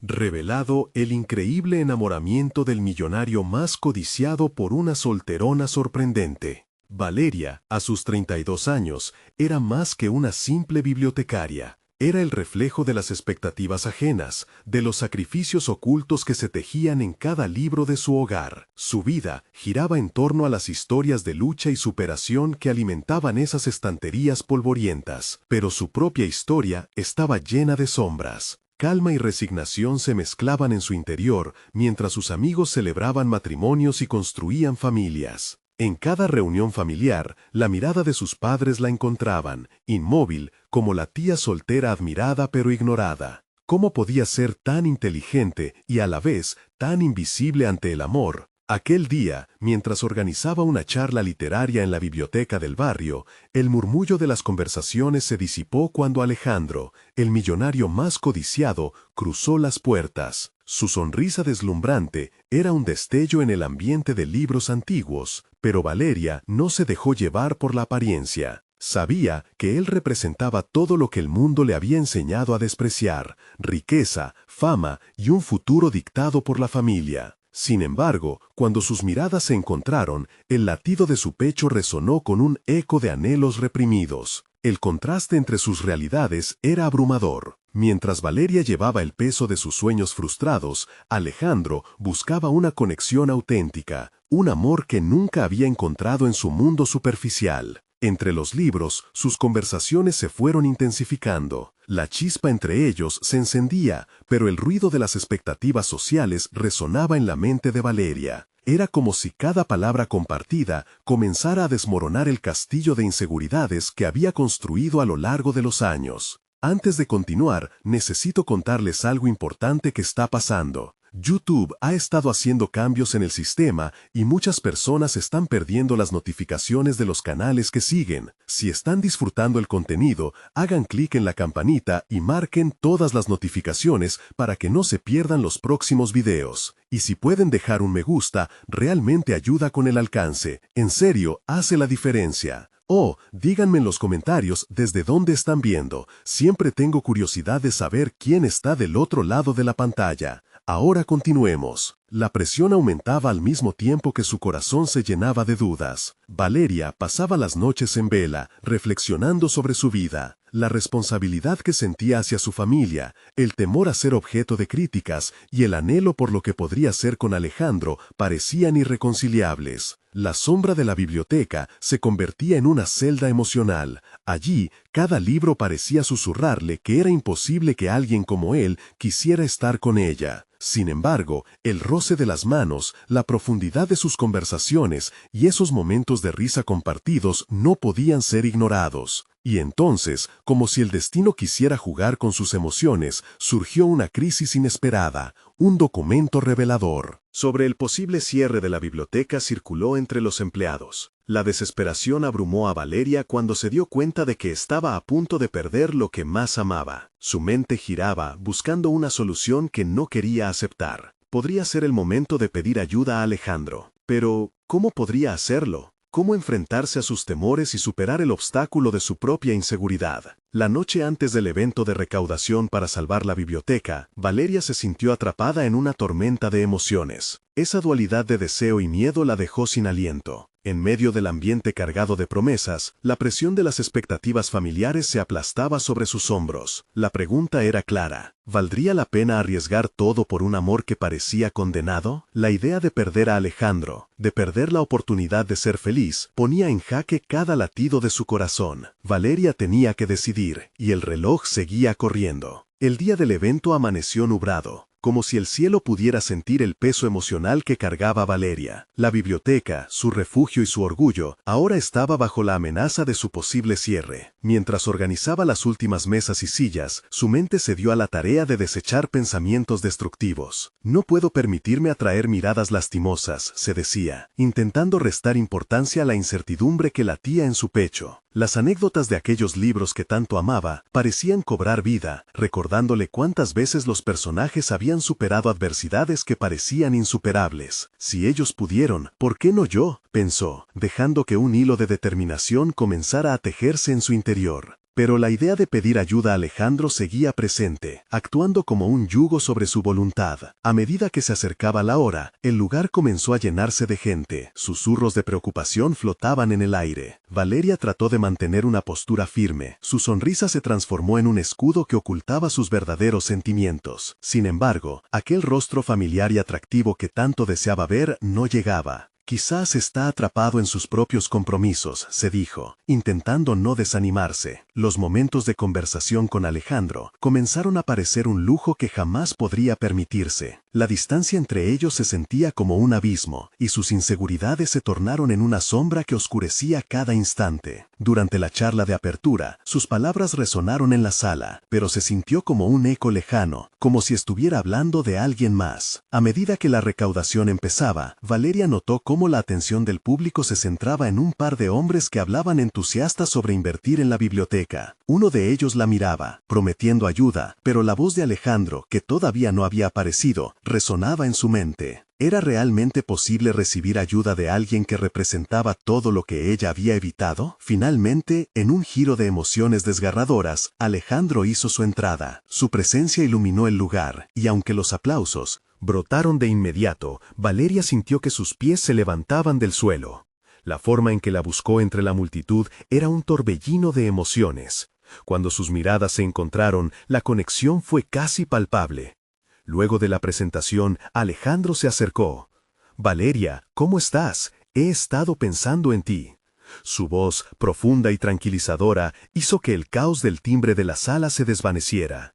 Revelado el increíble enamoramiento del millonario más codiciado por una solterona sorprendente. Valeria, a sus 32 años, era más que una simple bibliotecaria. Era el reflejo de las expectativas ajenas, de los sacrificios ocultos que se tejían en cada libro de su hogar. Su vida giraba en torno a las historias de lucha y superación que alimentaban esas estanterías polvorientas, pero su propia historia estaba llena de sombras. Calma y resignación se mezclaban en su interior mientras sus amigos celebraban matrimonios y construían familias. En cada reunión familiar, la mirada de sus padres la encontraban, inmóvil, como la tía soltera admirada pero ignorada. ¿Cómo podía ser tan inteligente y a la vez tan invisible ante el amor? Aquel día, mientras organizaba una charla literaria en la biblioteca del barrio, el murmullo de las conversaciones se disipó cuando Alejandro, el millonario más codiciado, cruzó las puertas. Su sonrisa deslumbrante era un destello en el ambiente de libros antiguos, pero Valeria no se dejó llevar por la apariencia. Sabía que él representaba todo lo que el mundo le había enseñado a despreciar: riqueza, fama y un futuro dictado por la familia. Sin embargo, cuando sus miradas se encontraron, el latido de su pecho resonó con un eco de anhelos reprimidos. El contraste entre sus realidades era abrumador. Mientras Valeria llevaba el peso de sus sueños frustrados, Alejandro buscaba una conexión auténtica, un amor que nunca había encontrado en su mundo superficial. Entre los libros, sus conversaciones se fueron intensificando. La chispa entre ellos se encendía, pero el ruido de las expectativas sociales resonaba en la mente de Valeria. Era como si cada palabra compartida comenzara a desmoronar el castillo de inseguridades que había construido a lo largo de los años. Antes de continuar, necesito contarles algo importante que está pasando. YouTube ha estado haciendo cambios en el sistema y muchas personas están perdiendo las notificaciones de los canales que siguen. Si están disfrutando el contenido, hagan clic en la campanita y marquen todas las notificaciones para que no se pierdan los próximos videos. Y si pueden dejar un me gusta, realmente ayuda con el alcance. En serio, hace la diferencia. Oh, díganme en los comentarios desde dónde están viendo. Siempre tengo curiosidad de saber quién está del otro lado de la pantalla. Ahora continuemos. La presión aumentaba al mismo tiempo que su corazón se llenaba de dudas. Valeria pasaba las noches en vela, reflexionando sobre su vida, la responsabilidad que sentía hacia su familia, el temor a ser objeto de críticas y el anhelo por lo que podría ser con Alejandro parecían irreconciliables. La sombra de la biblioteca se convertía en una celda emocional. Allí, cada libro parecía susurrarle que era imposible que alguien como él quisiera estar con ella. Sin embargo, el roce de las manos, la profundidad de sus conversaciones y esos momentos de risa compartidos no podían ser ignorados. Y entonces, como si el destino quisiera jugar con sus emociones, surgió una crisis inesperada, un documento revelador. Sobre el posible cierre de la biblioteca circuló entre los empleados. La desesperación abrumó a Valeria cuando se dio cuenta de que estaba a punto de perder lo que más amaba. Su mente giraba, buscando una solución que no quería aceptar. Podría ser el momento de pedir ayuda a Alejandro. Pero, ¿cómo podría hacerlo? ¿Cómo enfrentarse a sus temores y superar el obstáculo de su propia inseguridad? La noche antes del evento de recaudación para salvar la biblioteca, Valeria se sintió atrapada en una tormenta de emociones. Esa dualidad de deseo y miedo la dejó sin aliento. En medio del ambiente cargado de promesas, la presión de las expectativas familiares se aplastaba sobre sus hombros. La pregunta era clara: ¿valdría la pena arriesgar todo por un amor que parecía condenado? La idea de perder a Alejandro, de perder la oportunidad de ser feliz, ponía en jaque cada latido de su corazón. Valeria tenía que decidir, y el reloj seguía corriendo. El día del evento amaneció nublado, como si el cielo pudiera sentir el peso emocional que cargaba Valeria. La biblioteca, su refugio y su orgullo, ahora estaba bajo la amenaza de su posible cierre. Mientras organizaba las últimas mesas y sillas, su mente se dio a la tarea de desechar pensamientos destructivos. No puedo permitirme atraer miradas lastimosas, se decía, intentando restar importancia a la incertidumbre que latía en su pecho. Las anécdotas de aquellos libros que tanto amaba parecían cobrar vida, recordándole cuántas veces los personajes habían superado adversidades que parecían insuperables. Si ellos pudieron, ¿por qué no yo?, pensó, dejando que un hilo de determinación comenzara a tejerse en su interior. Pero la idea de pedir ayuda a Alejandro seguía presente, actuando como un yugo sobre su voluntad. A medida que se acercaba la hora, el lugar comenzó a llenarse de gente. Susurros de preocupación flotaban en el aire. Valeria trató de mantener una postura firme. Su sonrisa se transformó en un escudo que ocultaba sus verdaderos sentimientos. Sin embargo, aquel rostro familiar y atractivo que tanto deseaba ver no llegaba. Quizás está atrapado en sus propios compromisos, se dijo, intentando no desanimarse. Los momentos de conversación con Alejandro comenzaron a parecer un lujo que jamás podría permitirse. La distancia entre ellos se sentía como un abismo, y sus inseguridades se tornaron en una sombra que oscurecía cada instante. Durante la charla de apertura, sus palabras resonaron en la sala, pero se sintió como un eco lejano, como si estuviera hablando de alguien más. A medida que la recaudación empezaba, Valeria notó cómo la atención del público se centraba en un par de hombres que hablaban entusiastas sobre invertir en la biblioteca. Uno de ellos la miraba, prometiendo ayuda, pero la voz de Alejandro, que todavía no había aparecido, resonaba en su mente. ¿Era realmente posible recibir ayuda de alguien que representaba todo lo que ella había evitado? Finalmente, en un giro de emociones desgarradoras, Alejandro hizo su entrada. Su presencia iluminó el lugar, y aunque los aplausos brotaron de inmediato, Valeria sintió que sus pies se levantaban del suelo. La forma en que la buscó entre la multitud era un torbellino de emociones. Cuando sus miradas se encontraron, la conexión fue casi palpable. Luego de la presentación, Alejandro se acercó. «Valeria, ¿cómo estás? He estado pensando en ti». Su voz, profunda y tranquilizadora, hizo que el caos del timbre de la sala se desvaneciera.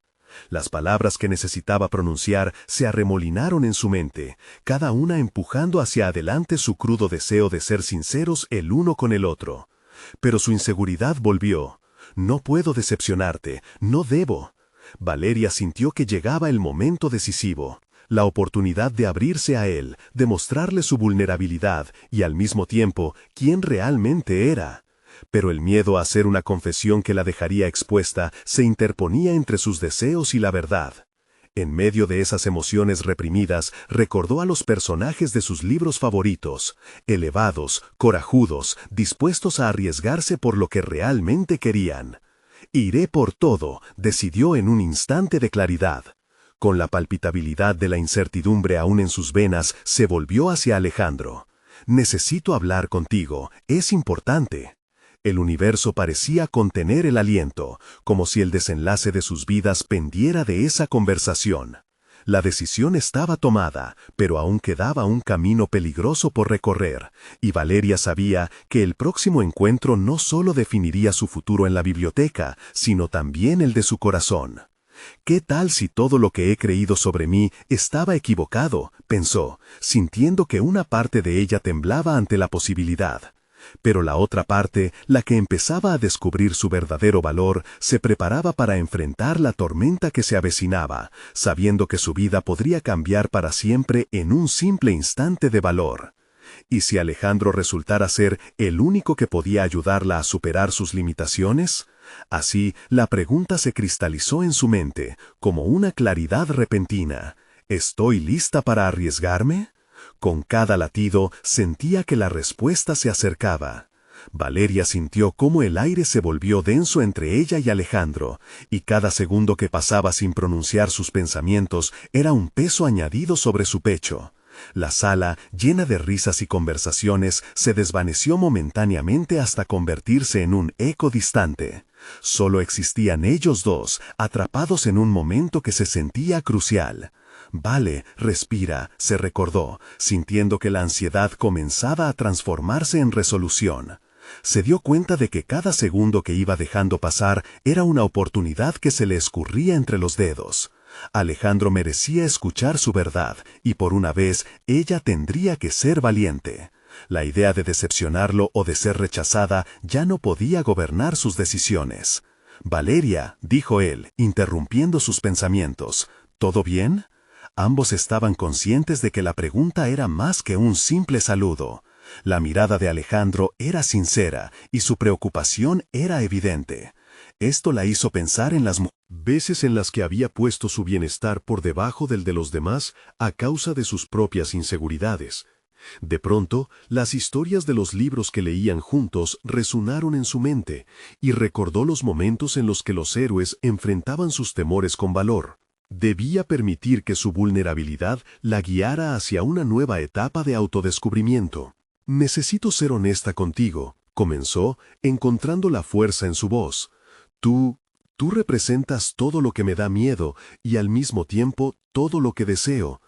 Las palabras que necesitaba pronunciar se arremolinaron en su mente, cada una empujando hacia adelante su crudo deseo de ser sinceros el uno con el otro. Pero su inseguridad volvió. «No puedo decepcionarte, no debo». Valeria sintió que llegaba el momento decisivo, la oportunidad de abrirse a él, de mostrarle su vulnerabilidad y al mismo tiempo quién realmente era. Pero el miedo a hacer una confesión que la dejaría expuesta se interponía entre sus deseos y la verdad. En medio de esas emociones reprimidas, recordó a los personajes de sus libros favoritos, elevados, corajudos, dispuestos a arriesgarse por lo que realmente querían. «Iré por todo», decidió en un instante de claridad. Con la palpitabilidad de la incertidumbre aún en sus venas, se volvió hacia Alejandro. «Necesito hablar contigo, es importante». El universo parecía contener el aliento, como si el desenlace de sus vidas pendiera de esa conversación. La decisión estaba tomada, pero aún quedaba un camino peligroso por recorrer, y Valeria sabía que el próximo encuentro no solo definiría su futuro en la biblioteca, sino también el de su corazón. «¿Qué tal si todo lo que he creído sobre mí estaba equivocado?», pensó, sintiendo que una parte de ella temblaba ante la posibilidad. Pero la otra parte, la que empezaba a descubrir su verdadero valor, se preparaba para enfrentar la tormenta que se avecinaba, sabiendo que su vida podría cambiar para siempre en un simple instante de valor. ¿Y si Alejandro resultara ser el único que podía ayudarla a superar sus limitaciones? Así, la pregunta se cristalizó en su mente, como una claridad repentina. ¿Estoy lista para arriesgarme? Con cada latido sentía que la respuesta se acercaba. Valeria sintió cómo el aire se volvió denso entre ella y Alejandro, y cada segundo que pasaba sin pronunciar sus pensamientos era un peso añadido sobre su pecho. La sala, llena de risas y conversaciones, se desvaneció momentáneamente hasta convertirse en un eco distante. Solo existían ellos dos, atrapados en un momento que se sentía crucial. «Vale, respira», se recordó, sintiendo que la ansiedad comenzaba a transformarse en resolución. Se dio cuenta de que cada segundo que iba dejando pasar era una oportunidad que se le escurría entre los dedos. Alejandro merecía escuchar su verdad, y por una vez ella tendría que ser valiente. La idea de decepcionarlo o de ser rechazada ya no podía gobernar sus decisiones. «Valeria», dijo él, interrumpiendo sus pensamientos, «¿todo bien?». Ambos estaban conscientes de que la pregunta era más que un simple saludo. La mirada de Alejandro era sincera y su preocupación era evidente. Esto la hizo pensar en las veces en las que había puesto su bienestar por debajo del de los demás a causa de sus propias inseguridades. De pronto, las historias de los libros que leían juntos resonaron en su mente, y recordó los momentos en los que los héroes enfrentaban sus temores con valor. Debía permitir que su vulnerabilidad la guiara hacia una nueva etapa de autodescubrimiento. «Necesito ser honesta contigo», comenzó, encontrando la fuerza en su voz. Tú representas todo lo que me da miedo y al mismo tiempo todo lo que deseo.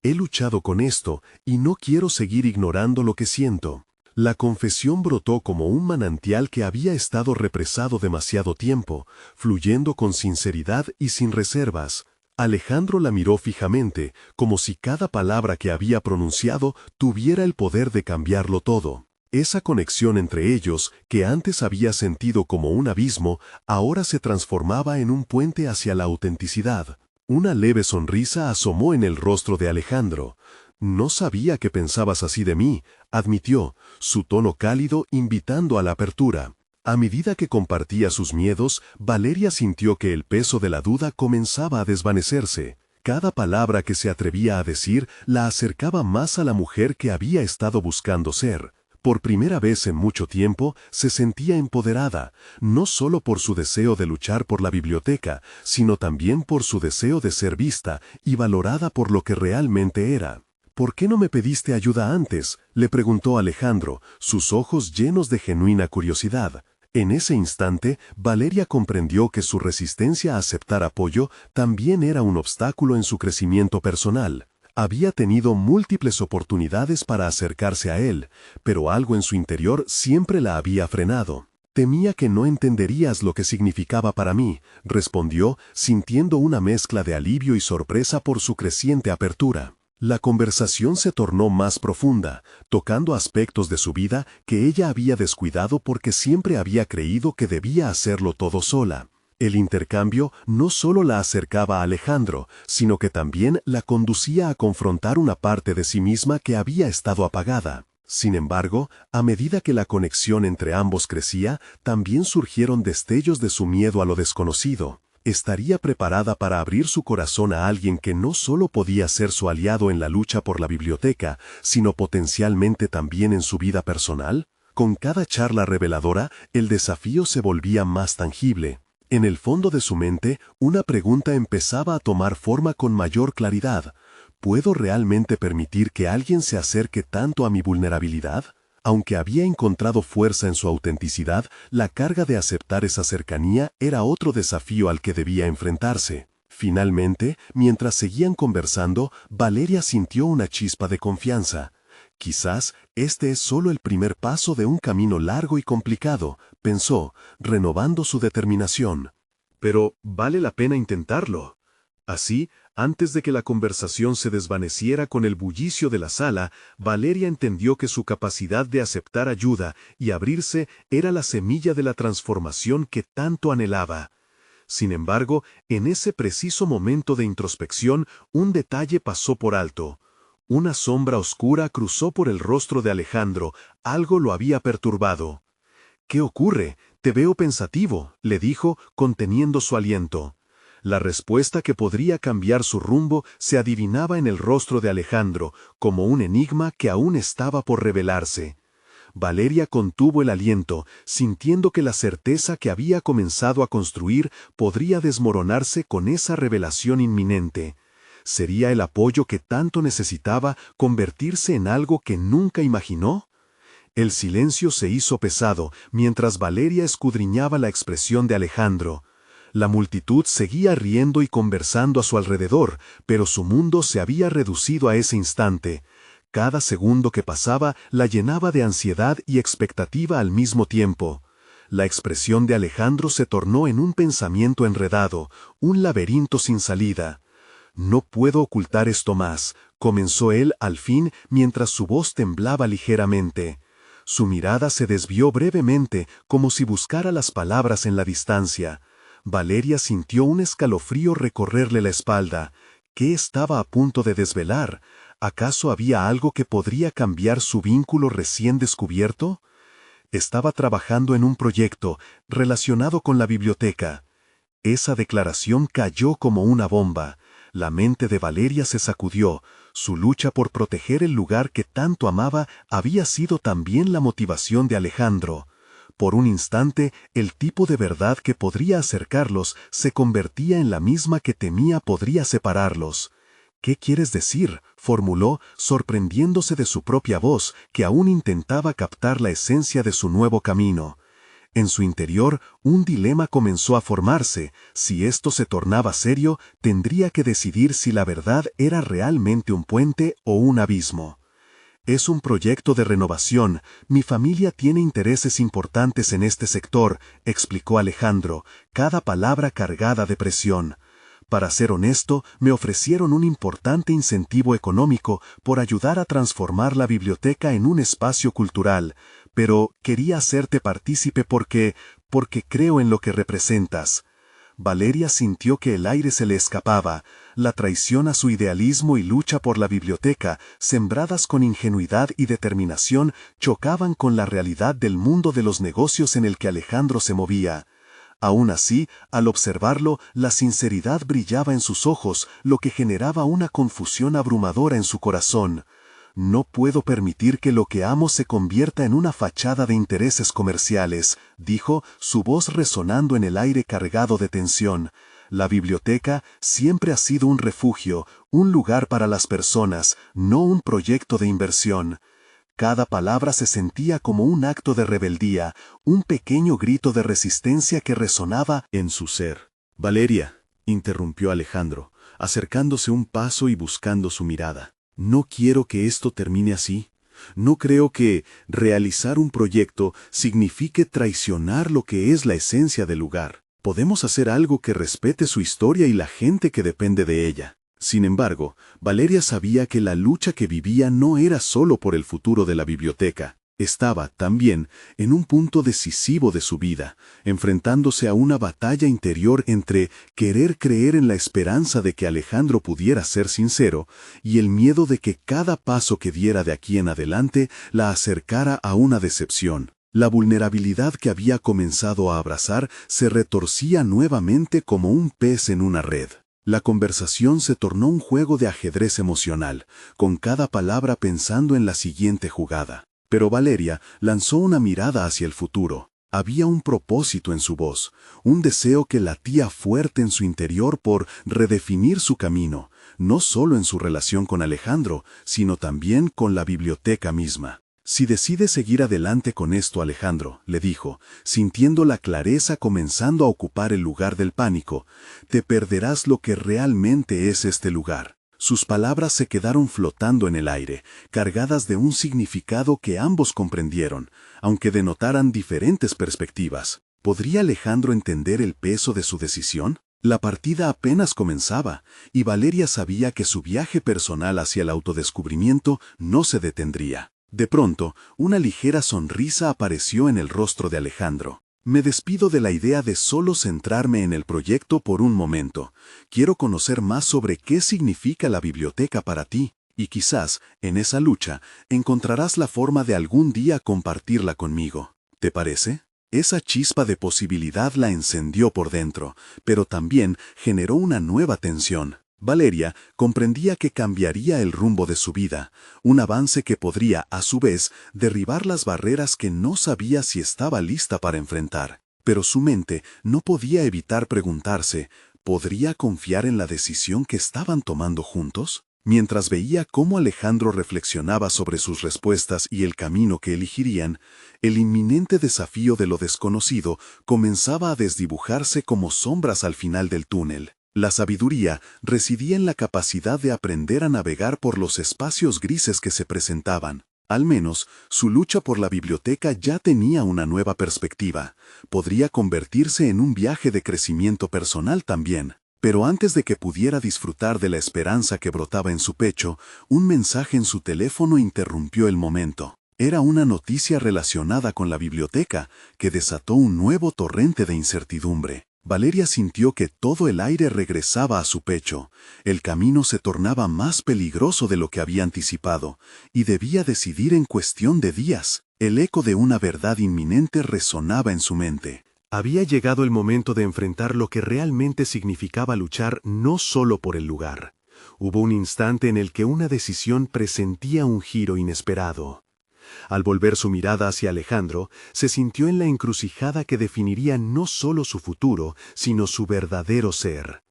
He luchado con esto y no quiero seguir ignorando lo que siento». La confesión brotó como un manantial que había estado represado demasiado tiempo, fluyendo con sinceridad y sin reservas. Alejandro la miró fijamente, como si cada palabra que había pronunciado tuviera el poder de cambiarlo todo. Esa conexión entre ellos, que antes había sentido como un abismo, ahora se transformaba en un puente hacia la autenticidad. Una leve sonrisa asomó en el rostro de Alejandro. «No sabía que pensabas así de mí», admitió, su tono cálido invitando a la apertura. A medida que compartía sus miedos, Valeria sintió que el peso de la duda comenzaba a desvanecerse. Cada palabra que se atrevía a decir la acercaba más a la mujer que había estado buscando ser. Por primera vez en mucho tiempo se sentía empoderada, no solo por su deseo de luchar por la biblioteca, sino también por su deseo de ser vista y valorada por lo que realmente era. «¿Por qué no me pediste ayuda antes?», le preguntó Alejandro, sus ojos llenos de genuina curiosidad. En ese instante, Valeria comprendió que su resistencia a aceptar apoyo también era un obstáculo en su crecimiento personal. Había tenido múltiples oportunidades para acercarse a él, pero algo en su interior siempre la había frenado. «Temía que no entenderías lo que significaba para mí», respondió, sintiendo una mezcla de alivio y sorpresa por su creciente apertura. La conversación se tornó más profunda, tocando aspectos de su vida que ella había descuidado porque siempre había creído que debía hacerlo todo sola. El intercambio no solo la acercaba a Alejandro, sino que también la conducía a confrontar una parte de sí misma que había estado apagada. Sin embargo, a medida que la conexión entre ambos crecía, también surgieron destellos de su miedo a lo desconocido. ¿Estaría preparada para abrir su corazón a alguien que no solo podía ser su aliado en la lucha por la biblioteca, sino potencialmente también en su vida personal? Con cada charla reveladora, el desafío se volvía más tangible. En el fondo de su mente, una pregunta empezaba a tomar forma con mayor claridad. ¿Puedo realmente permitir que alguien se acerque tanto a mi vulnerabilidad? Aunque había encontrado fuerza en su autenticidad, la carga de aceptar esa cercanía era otro desafío al que debía enfrentarse. Finalmente, mientras seguían conversando, Valeria sintió una chispa de confianza. «Quizás este es solo el primer paso de un camino largo y complicado», pensó, renovando su determinación. «Pero vale la pena intentarlo». Así, antes de que la conversación se desvaneciera con el bullicio de la sala, Valeria entendió que su capacidad de aceptar ayuda y abrirse era la semilla de la transformación que tanto anhelaba. Sin embargo, en ese preciso momento de introspección, un detalle pasó por alto. Una sombra oscura cruzó por el rostro de Alejandro, algo lo había perturbado. «¿Qué ocurre? Te veo pensativo», le dijo, conteniendo su aliento. La respuesta que podría cambiar su rumbo se adivinaba en el rostro de Alejandro, como un enigma que aún estaba por revelarse. Valeria contuvo el aliento, sintiendo que la certeza que había comenzado a construir podría desmoronarse con esa revelación inminente. ¿Sería el apoyo que tanto necesitaba convertirse en algo que nunca imaginó? El silencio se hizo pesado mientras Valeria escudriñaba la expresión de Alejandro. La multitud seguía riendo y conversando a su alrededor, pero su mundo se había reducido a ese instante. Cada segundo que pasaba la llenaba de ansiedad y expectativa al mismo tiempo. La expresión de Alejandro se tornó en un pensamiento enredado, un laberinto sin salida. «No puedo ocultar esto más», comenzó él al fin mientras su voz temblaba ligeramente. Su mirada se desvió brevemente como si buscara las palabras en la distancia. Valeria sintió un escalofrío recorrerle la espalda. ¿Qué estaba a punto de desvelar? ¿Acaso había algo que podría cambiar su vínculo recién descubierto? Estaba trabajando en un proyecto relacionado con la biblioteca. Esa declaración cayó como una bomba. La mente de Valeria se sacudió. Su lucha por proteger el lugar que tanto amaba había sido también la motivación de Alejandro. Por un instante, el tipo de verdad que podría acercarlos se convertía en la misma que temía podría separarlos. «¿Qué quieres decir?», formuló, sorprendiéndose de su propia voz, que aún intentaba captar la esencia de su nuevo camino. En su interior, un dilema comenzó a formarse. Si esto se tornaba serio, tendría que decidir si la verdad era realmente un puente o un abismo. «Es un proyecto de renovación. Mi familia tiene intereses importantes en este sector», explicó Alejandro, cada palabra cargada de presión. «Para ser honesto, me ofrecieron un importante incentivo económico por ayudar a transformar la biblioteca en un espacio cultural, pero quería hacerte partícipe porque creo en lo que representas». Valeria sintió que el aire se le escapaba. La traición a su idealismo y lucha por la biblioteca, sembradas con ingenuidad y determinación, chocaban con la realidad del mundo de los negocios en el que Alejandro se movía. Aún así, al observarlo, la sinceridad brillaba en sus ojos, lo que generaba una confusión abrumadora en su corazón. «No puedo permitir que lo que amo se convierta en una fachada de intereses comerciales», dijo, su voz resonando en el aire cargado de tensión. «La biblioteca siempre ha sido un refugio, un lugar para las personas, no un proyecto de inversión». Cada palabra se sentía como un acto de rebeldía, un pequeño grito de resistencia que resonaba en su ser. «Valeria», interrumpió Alejandro, acercándose un paso y buscando su mirada. «No quiero que esto termine así. No creo que realizar un proyecto signifique traicionar lo que es la esencia del lugar. Podemos hacer algo que respete su historia y la gente que depende de ella». Sin embargo, Valeria sabía que la lucha que vivía no era solo por el futuro de la biblioteca. Estaba, también, en un punto decisivo de su vida, enfrentándose a una batalla interior entre querer creer en la esperanza de que Alejandro pudiera ser sincero y el miedo de que cada paso que diera de aquí en adelante la acercara a una decepción. La vulnerabilidad que había comenzado a abrazar se retorcía nuevamente como un pez en una red. La conversación se tornó un juego de ajedrez emocional, con cada palabra pensando en la siguiente jugada. Pero Valeria lanzó una mirada hacia el futuro. Había un propósito en su voz, un deseo que latía fuerte en su interior por redefinir su camino, no solo en su relación con Alejandro, sino también con la biblioteca misma. «Si decides seguir adelante con esto, Alejandro», le dijo, sintiendo la clareza comenzando a ocupar el lugar del pánico, «te perderás lo que realmente es este lugar». Sus palabras se quedaron flotando en el aire, cargadas de un significado que ambos comprendieron, aunque denotaran diferentes perspectivas. ¿Podría Alejandro entender el peso de su decisión? La partida apenas comenzaba, y Valeria sabía que su viaje personal hacia el autodescubrimiento no se detendría. De pronto, una ligera sonrisa apareció en el rostro de Alejandro. «Me despido de la idea de solo centrarme en el proyecto por un momento. Quiero conocer más sobre qué significa la biblioteca para ti, y quizás, en esa lucha, encontrarás la forma de algún día compartirla conmigo. ¿Te parece?». Esa chispa de posibilidad la encendió por dentro, pero también generó una nueva tensión. Valeria comprendía que cambiaría el rumbo de su vida, un avance que podría, a su vez, derribar las barreras que no sabía si estaba lista para enfrentar. Pero su mente no podía evitar preguntarse, ¿podría confiar en la decisión que estaban tomando juntos? Mientras veía cómo Alejandro reflexionaba sobre sus respuestas y el camino que elegirían, el inminente desafío de lo desconocido comenzaba a desdibujarse como sombras al final del túnel. La sabiduría residía en la capacidad de aprender a navegar por los espacios grises que se presentaban. Al menos, su lucha por la biblioteca ya tenía una nueva perspectiva. Podría convertirse en un viaje de crecimiento personal también. Pero antes de que pudiera disfrutar de la esperanza que brotaba en su pecho, un mensaje en su teléfono interrumpió el momento. Era una noticia relacionada con la biblioteca que desató un nuevo torrente de incertidumbre. Valeria sintió que todo el aire regresaba a su pecho. El camino se tornaba más peligroso de lo que había anticipado, y debía decidir en cuestión de días. El eco de una verdad inminente resonaba en su mente. Había llegado el momento de enfrentar lo que realmente significaba luchar no solo por el lugar. Hubo un instante en el que una decisión presentía un giro inesperado. Al volver su mirada hacia Alejandro, se sintió en la encrucijada que definiría no solo su futuro, sino su verdadero ser.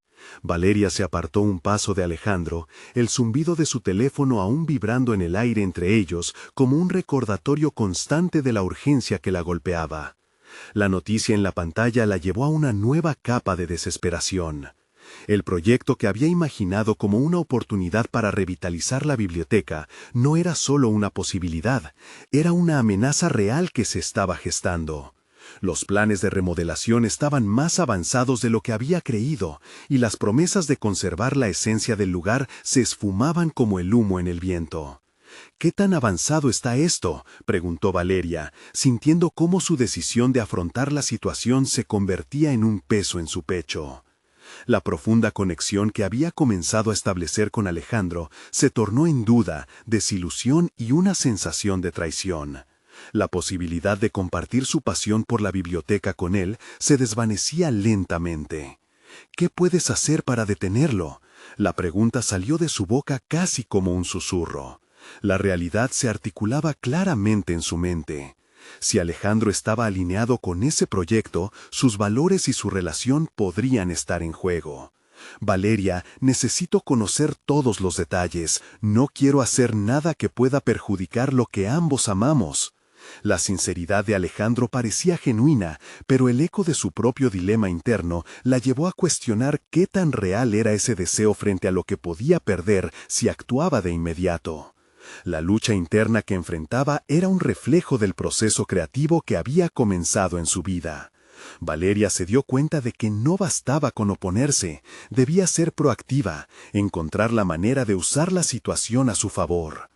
Valeria se apartó un paso de Alejandro, el zumbido de su teléfono aún vibrando en el aire entre ellos como un recordatorio constante de la urgencia que la golpeaba. La noticia en la pantalla la llevó a una nueva capa de desesperación. El proyecto que había imaginado como una oportunidad para revitalizar la biblioteca no era solo una posibilidad, era una amenaza real que se estaba gestando. Los planes de remodelación estaban más avanzados de lo que había creído, y las promesas de conservar la esencia del lugar se esfumaban como el humo en el viento. ¿Qué tan avanzado está esto?, preguntó Valeria, sintiendo cómo su decisión de afrontar la situación se convertía en un peso en su pecho. La profunda conexión que había comenzado a establecer con Alejandro se tornó en duda, desilusión y una sensación de traición. La posibilidad de compartir su pasión por la biblioteca con él se desvanecía lentamente. ¿Qué puedes hacer para detenerlo? La pregunta salió de su boca casi como un susurro. La realidad se articulaba claramente en su mente. Si Alejandro estaba alineado con ese proyecto, sus valores y su relación podrían estar en juego. Valeria, necesito conocer todos los detalles. No quiero hacer nada que pueda perjudicar lo que ambos amamos. La sinceridad de Alejandro parecía genuina, pero el eco de su propio dilema interno la llevó a cuestionar qué tan real era ese deseo frente a lo que podía perder si actuaba de inmediato. La lucha interna que enfrentaba era un reflejo del proceso creativo que había comenzado en su vida. Valeria se dio cuenta de que no bastaba con oponerse, debía ser proactiva, encontrar la manera de usar la situación a su favor.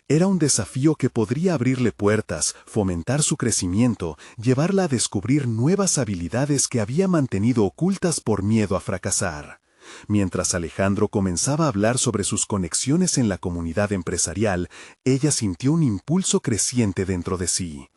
Era un desafío que podría abrirle puertas, fomentar su crecimiento, llevarla a descubrir nuevas habilidades que había mantenido ocultas por miedo a fracasar. Mientras Alejandro comenzaba a hablar sobre sus conexiones en la comunidad empresarial, ella sintió un impulso creciente dentro de sí.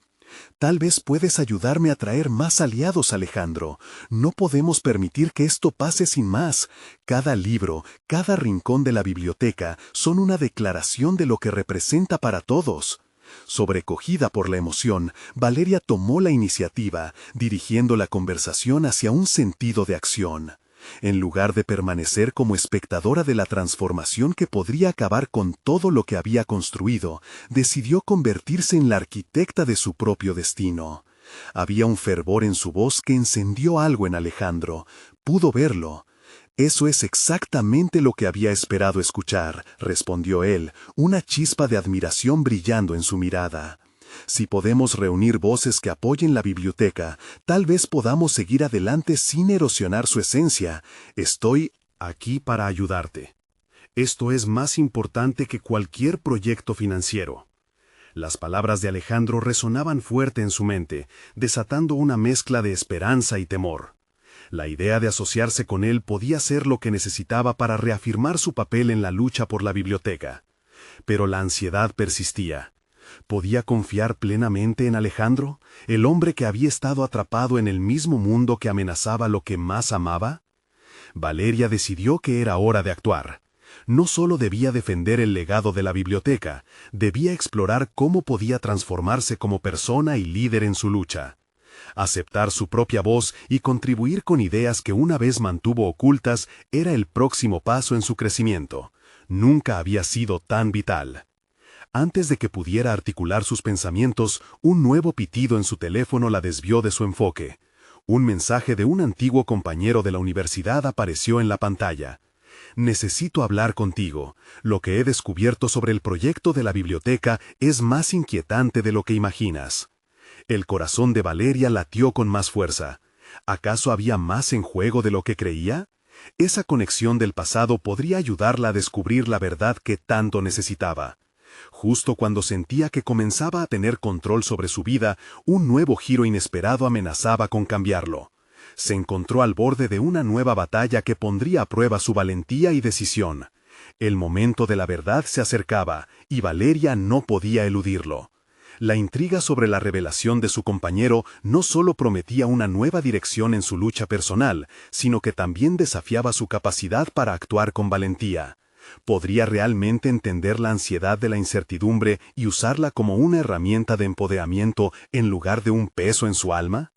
Tal vez puedes ayudarme a traer más aliados, Alejandro. No podemos permitir que esto pase sin más. Cada libro, cada rincón de la biblioteca son una declaración de lo que representa para todos. Sobrecogida por la emoción, Valeria tomó la iniciativa, dirigiendo la conversación hacia un sentido de acción. En lugar de permanecer como espectadora de la transformación que podría acabar con todo lo que había construido, decidió convertirse en la arquitecta de su propio destino. Había un fervor en su voz que encendió algo en Alejandro. Pudo verlo. «Eso es exactamente lo que había esperado escuchar», respondió él, una chispa de admiración brillando en su mirada. Si podemos reunir voces que apoyen la biblioteca, tal vez podamos seguir adelante sin erosionar su esencia. Estoy aquí para ayudarte. Esto es más importante que cualquier proyecto financiero. Las palabras de Alejandro resonaban fuerte en su mente, desatando una mezcla de esperanza y temor. La idea de asociarse con él podía ser lo que necesitaba para reafirmar su papel en la lucha por la biblioteca. Pero la ansiedad persistía. ¿Podía confiar plenamente en Alejandro, el hombre que había estado atrapado en el mismo mundo que amenazaba lo que más amaba? Valeria decidió que era hora de actuar. No solo debía defender el legado de la biblioteca, debía explorar cómo podía transformarse como persona y líder en su lucha. Aceptar su propia voz y contribuir con ideas que una vez mantuvo ocultas era el próximo paso en su crecimiento. Nunca había sido tan vital. Antes de que pudiera articular sus pensamientos, un nuevo pitido en su teléfono la desvió de su enfoque. Un mensaje de un antiguo compañero de la universidad apareció en la pantalla. «Necesito hablar contigo. Lo que he descubierto sobre el proyecto de la biblioteca es más inquietante de lo que imaginas». El corazón de Valeria latió con más fuerza. ¿Acaso había más en juego de lo que creía? Esa conexión del pasado podría ayudarla a descubrir la verdad que tanto necesitaba. Justo cuando sentía que comenzaba a tener control sobre su vida, un nuevo giro inesperado amenazaba con cambiarlo. Se encontró al borde de una nueva batalla que pondría a prueba su valentía y decisión. El momento de la verdad se acercaba, y Valeria no podía eludirlo. La intriga sobre la revelación de su compañero no solo prometía una nueva dirección en su lucha personal, sino que también desafiaba su capacidad para actuar con valentía. ¿Podría realmente entender la ansiedad de la incertidumbre y usarla como una herramienta de empoderamiento en lugar de un peso en su alma?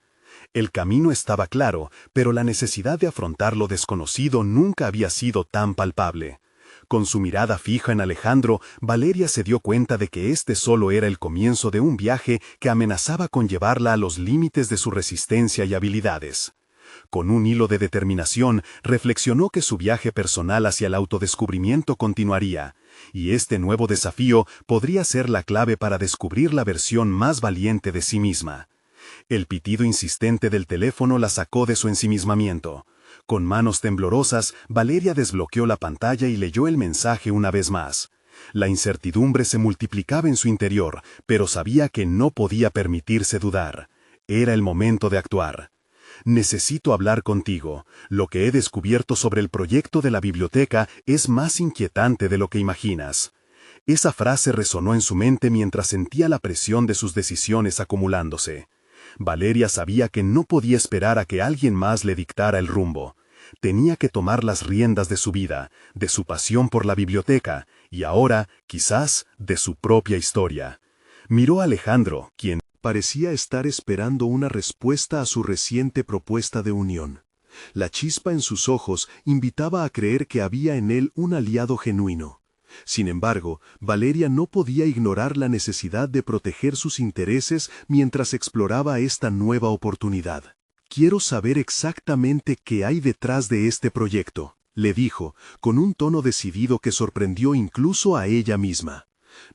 El camino estaba claro, pero la necesidad de afrontar lo desconocido nunca había sido tan palpable. Con su mirada fija en Alejandro, Valeria se dio cuenta de que este solo era el comienzo de un viaje que amenazaba con llevarla a los límites de su resistencia y habilidades. Con un hilo de determinación, reflexionó que su viaje personal hacia el autodescubrimiento continuaría, y este nuevo desafío podría ser la clave para descubrir la versión más valiente de sí misma. El pitido insistente del teléfono la sacó de su ensimismamiento. Con manos temblorosas, Valeria desbloqueó la pantalla y leyó el mensaje una vez más. La incertidumbre se multiplicaba en su interior, pero sabía que no podía permitirse dudar. Era el momento de actuar. Necesito hablar contigo. Lo que he descubierto sobre el proyecto de la biblioteca es más inquietante de lo que imaginas. Esa frase resonó en su mente mientras sentía la presión de sus decisiones acumulándose. Valeria sabía que no podía esperar a que alguien más le dictara el rumbo. Tenía que tomar las riendas de su vida, de su pasión por la biblioteca, y ahora, quizás, de su propia historia. Miró a Alejandro, quien parecía estar esperando una respuesta a su reciente propuesta de unión. La chispa en sus ojos invitaba a creer que había en él un aliado genuino. Sin embargo, Valeria no podía ignorar la necesidad de proteger sus intereses mientras exploraba esta nueva oportunidad. «Quiero saber exactamente qué hay detrás de este proyecto», le dijo, con un tono decidido que sorprendió incluso a ella misma.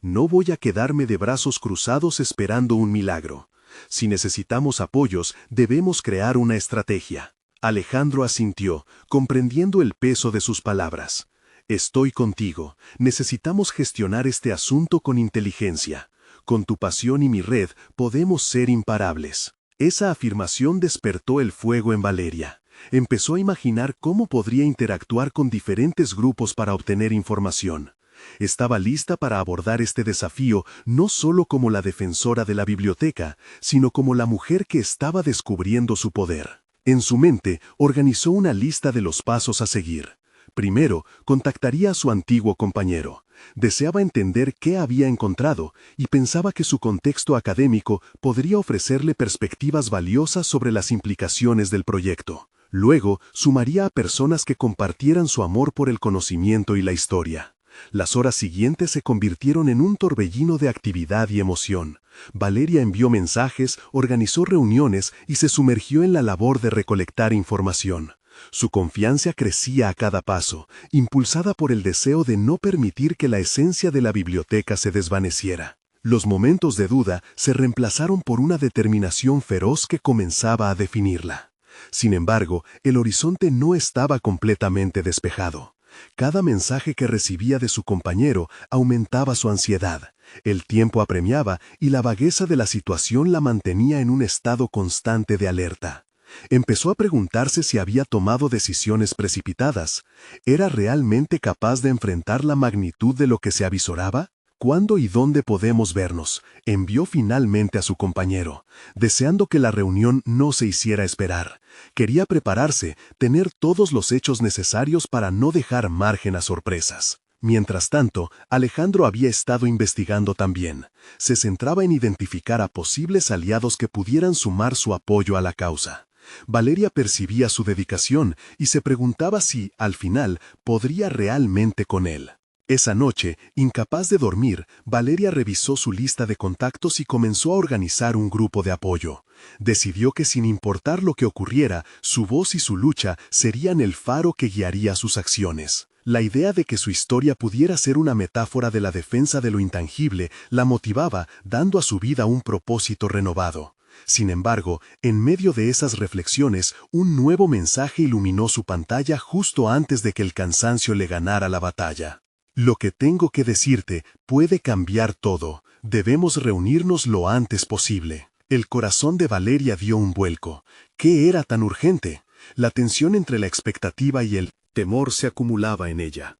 «No voy a quedarme de brazos cruzados esperando un milagro. Si necesitamos apoyos, debemos crear una estrategia». Alejandro asintió, comprendiendo el peso de sus palabras. «Estoy contigo. Necesitamos gestionar este asunto con inteligencia. Con tu pasión y mi red podemos ser imparables». Esa afirmación despertó el fuego en Valeria. Empezó a imaginar cómo podría interactuar con diferentes grupos para obtener información. Estaba lista para abordar este desafío no solo como la defensora de la biblioteca, sino como la mujer que estaba descubriendo su poder. En su mente, organizó una lista de los pasos a seguir. Primero, contactaría a su antiguo compañero. Deseaba entender qué había encontrado y pensaba que su contexto académico podría ofrecerle perspectivas valiosas sobre las implicaciones del proyecto. Luego, sumaría a personas que compartieran su amor por el conocimiento y la historia. Las horas siguientes se convirtieron en un torbellino de actividad y emoción. Valeria envió mensajes, organizó reuniones y se sumergió en la labor de recolectar información. Su confianza crecía a cada paso, impulsada por el deseo de no permitir que la esencia de la biblioteca se desvaneciera. Los momentos de duda se reemplazaron por una determinación feroz que comenzaba a definirla. Sin embargo, el horizonte no estaba completamente despejado. Cada mensaje que recibía de su compañero aumentaba su ansiedad. El tiempo apremiaba y la vagueza de la situación la mantenía en un estado constante de alerta. Empezó a preguntarse si había tomado decisiones precipitadas. ¿Era realmente capaz de enfrentar la magnitud de lo que se avisoraba? «¿Cuándo y dónde podemos vernos?», envió finalmente a su compañero, deseando que la reunión no se hiciera esperar. Quería prepararse, tener todos los hechos necesarios para no dejar margen a sorpresas. Mientras tanto, Alejandro había estado investigando también. Se centraba en identificar a posibles aliados que pudieran sumar su apoyo a la causa. Valeria percibía su dedicación y se preguntaba si, al final, podría realmente con él. Esa noche, incapaz de dormir, Valeria revisó su lista de contactos y comenzó a organizar un grupo de apoyo. Decidió que sin importar lo que ocurriera, su voz y su lucha serían el faro que guiaría sus acciones. La idea de que su historia pudiera ser una metáfora de la defensa de lo intangible la motivaba, dando a su vida un propósito renovado. Sin embargo, en medio de esas reflexiones, un nuevo mensaje iluminó su pantalla justo antes de que el cansancio le ganara la batalla. «Lo que tengo que decirte puede cambiar todo. Debemos reunirnos lo antes posible». El corazón de Valeria dio un vuelco. ¿Qué era tan urgente? La tensión entre la expectativa y el temor se acumulaba en ella.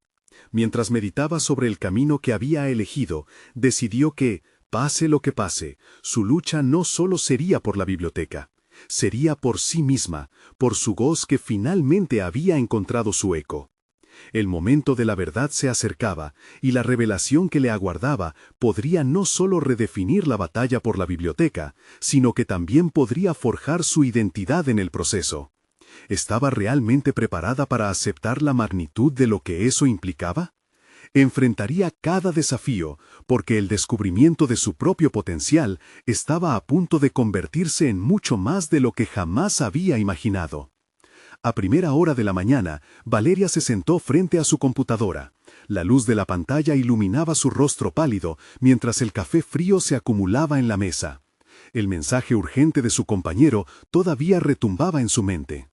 Mientras meditaba sobre el camino que había elegido, decidió que, Pase lo que pase, su lucha no solo sería por la biblioteca, sería por sí misma, por su goz que finalmente había encontrado su eco. El momento de la verdad se acercaba, y la revelación que le aguardaba podría no solo redefinir la batalla por la biblioteca, sino que también podría forjar su identidad en el proceso. ¿Estaba realmente preparada para aceptar la magnitud de lo que eso implicaba? Enfrentaría cada desafío, porque el descubrimiento de su propio potencial estaba a punto de convertirse en mucho más de lo que jamás había imaginado. A primera hora de la mañana, Valeria se sentó frente a su computadora. La luz de la pantalla iluminaba su rostro pálido, mientras el café frío se acumulaba en la mesa. El mensaje urgente de su compañero todavía retumbaba en su mente.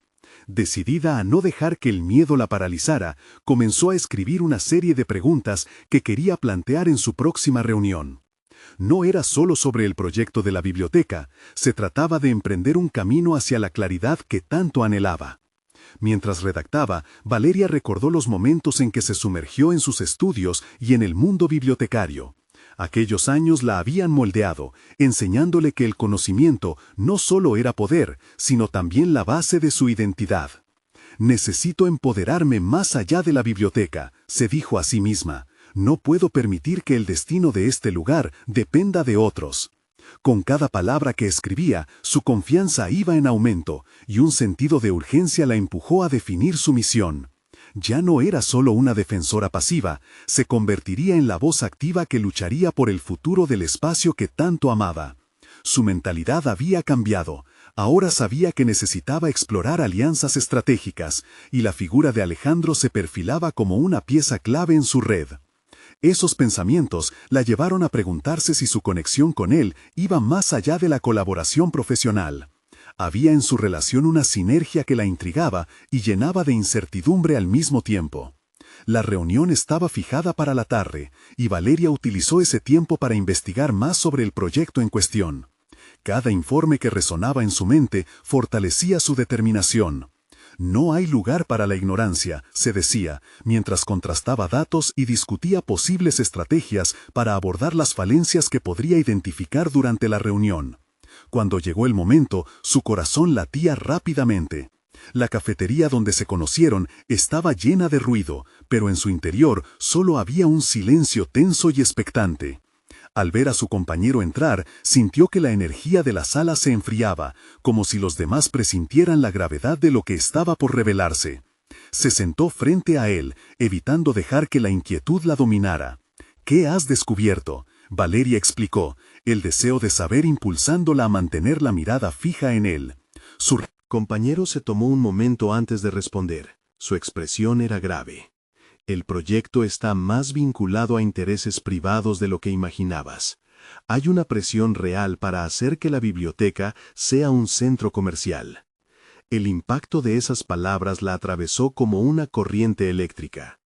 Decidida a no dejar que el miedo la paralizara, comenzó a escribir una serie de preguntas que quería plantear en su próxima reunión. No era solo sobre el proyecto de la biblioteca, se trataba de emprender un camino hacia la claridad que tanto anhelaba. Mientras redactaba, Valeria recordó los momentos en que se sumergió en sus estudios y en el mundo bibliotecario. Aquellos años la habían moldeado, enseñándole que el conocimiento no solo era poder, sino también la base de su identidad. «Necesito empoderarme más allá de la biblioteca», se dijo a sí misma. «No puedo permitir que el destino de este lugar dependa de otros». Con cada palabra que escribía, su confianza iba en aumento, y un sentido de urgencia la empujó a definir su misión. Ya no era solo una defensora pasiva, se convertiría en la voz activa que lucharía por el futuro del espacio que tanto amaba. Su mentalidad había cambiado. Ahora sabía que necesitaba explorar alianzas estratégicas, y la figura de Alejandro se perfilaba como una pieza clave en su red. Esos pensamientos la llevaron a preguntarse si su conexión con él iba más allá de la colaboración profesional. Había en su relación una sinergia que la intrigaba y llenaba de incertidumbre al mismo tiempo. La reunión estaba fijada para la tarde, y Valeria utilizó ese tiempo para investigar más sobre el proyecto en cuestión. Cada informe que resonaba en su mente fortalecía su determinación. «No hay lugar para la ignorancia», se decía, mientras contrastaba datos y discutía posibles estrategias para abordar las falencias que podría identificar durante la reunión. Cuando llegó el momento, su corazón latía rápidamente. La cafetería donde se conocieron estaba llena de ruido, pero en su interior solo había un silencio tenso y expectante. Al ver a su compañero entrar, sintió que la energía de la sala se enfriaba, como si los demás presintieran la gravedad de lo que estaba por revelarse. Se sentó frente a él, evitando dejar que la inquietud la dominara. «¿Qué has descubierto?», Valeria explicó, el deseo de saber impulsándola a mantener la mirada fija en él. Su compañero se tomó un momento antes de responder. Su expresión era grave. «El proyecto está más vinculado a intereses privados de lo que imaginabas. Hay una presión real para hacer que la biblioteca sea un centro comercial». El impacto de esas palabras la atravesó como una corriente eléctrica.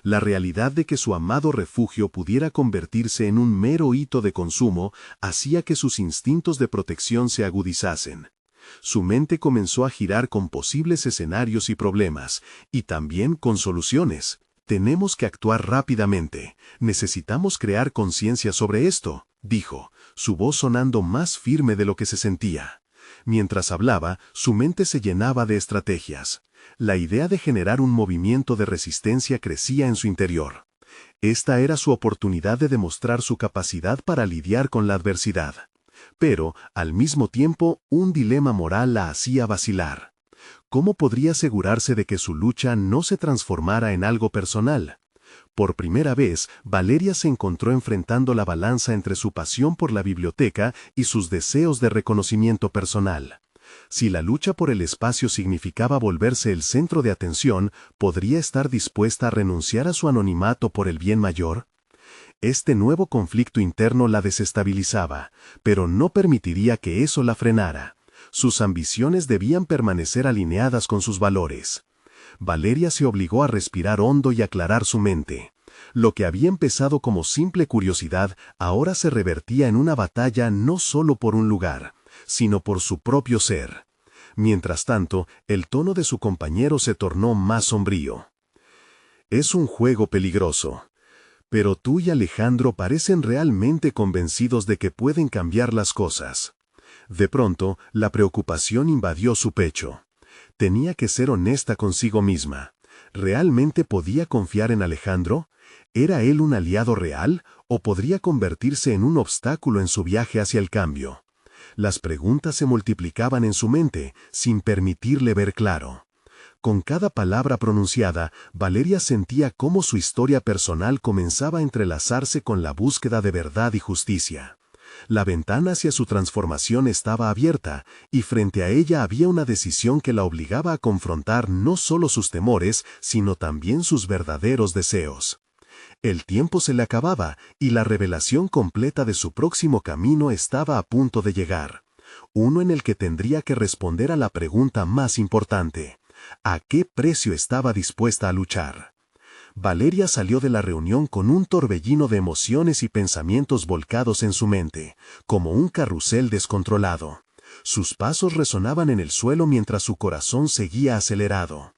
La realidad de que su amado refugio pudiera convertirse en un mero hito de consumo hacía que sus instintos de protección se agudizasen. Su mente comenzó a girar con posibles escenarios y problemas, y también con soluciones. «Tenemos que actuar rápidamente. Necesitamos crear conciencia sobre esto», dijo, su voz sonando más firme de lo que se sentía. Mientras hablaba, su mente se llenaba de estrategias. La idea de generar un movimiento de resistencia crecía en su interior. Esta era su oportunidad de demostrar su capacidad para lidiar con la adversidad. Pero, al mismo tiempo, un dilema moral la hacía vacilar. ¿Cómo podría asegurarse de que su lucha no se transformara en algo personal? Por primera vez, Valeria se encontró enfrentando la balanza entre su pasión por la biblioteca y sus deseos de reconocimiento personal. Si la lucha por el espacio significaba volverse el centro de atención, ¿podría estar dispuesta a renunciar a su anonimato por el bien mayor? Este nuevo conflicto interno la desestabilizaba, pero no permitiría que eso la frenara. Sus ambiciones debían permanecer alineadas con sus valores. Valeria se obligó a respirar hondo y aclarar su mente. Lo que había empezado como simple curiosidad ahora se revertía en una batalla no solo por un lugar, sino por su propio ser. Mientras tanto, el tono de su compañero se tornó más sombrío. «Es un juego peligroso. Pero tú y Alejandro parecen realmente convencidos de que pueden cambiar las cosas. De pronto, la preocupación invadió su pecho. Tenía que ser honesta consigo misma. ¿Realmente podía confiar en Alejandro? ¿Era él un aliado real o podría convertirse en un obstáculo en su viaje hacia el cambio? Las preguntas se multiplicaban en su mente, sin permitirle ver claro. Con cada palabra pronunciada, Valeria sentía cómo su historia personal comenzaba a entrelazarse con la búsqueda de verdad y justicia. La ventana hacia su transformación estaba abierta, y frente a ella había una decisión que la obligaba a confrontar no solo sus temores, sino también sus verdaderos deseos. El tiempo se le acababa, y la revelación completa de su próximo camino estaba a punto de llegar. Uno en el que tendría que responder a la pregunta más importante: ¿a qué precio estaba dispuesta a luchar? Valeria salió de la reunión con un torbellino de emociones y pensamientos volcados en su mente, como un carrusel descontrolado. Sus pasos resonaban en el suelo mientras su corazón seguía acelerado.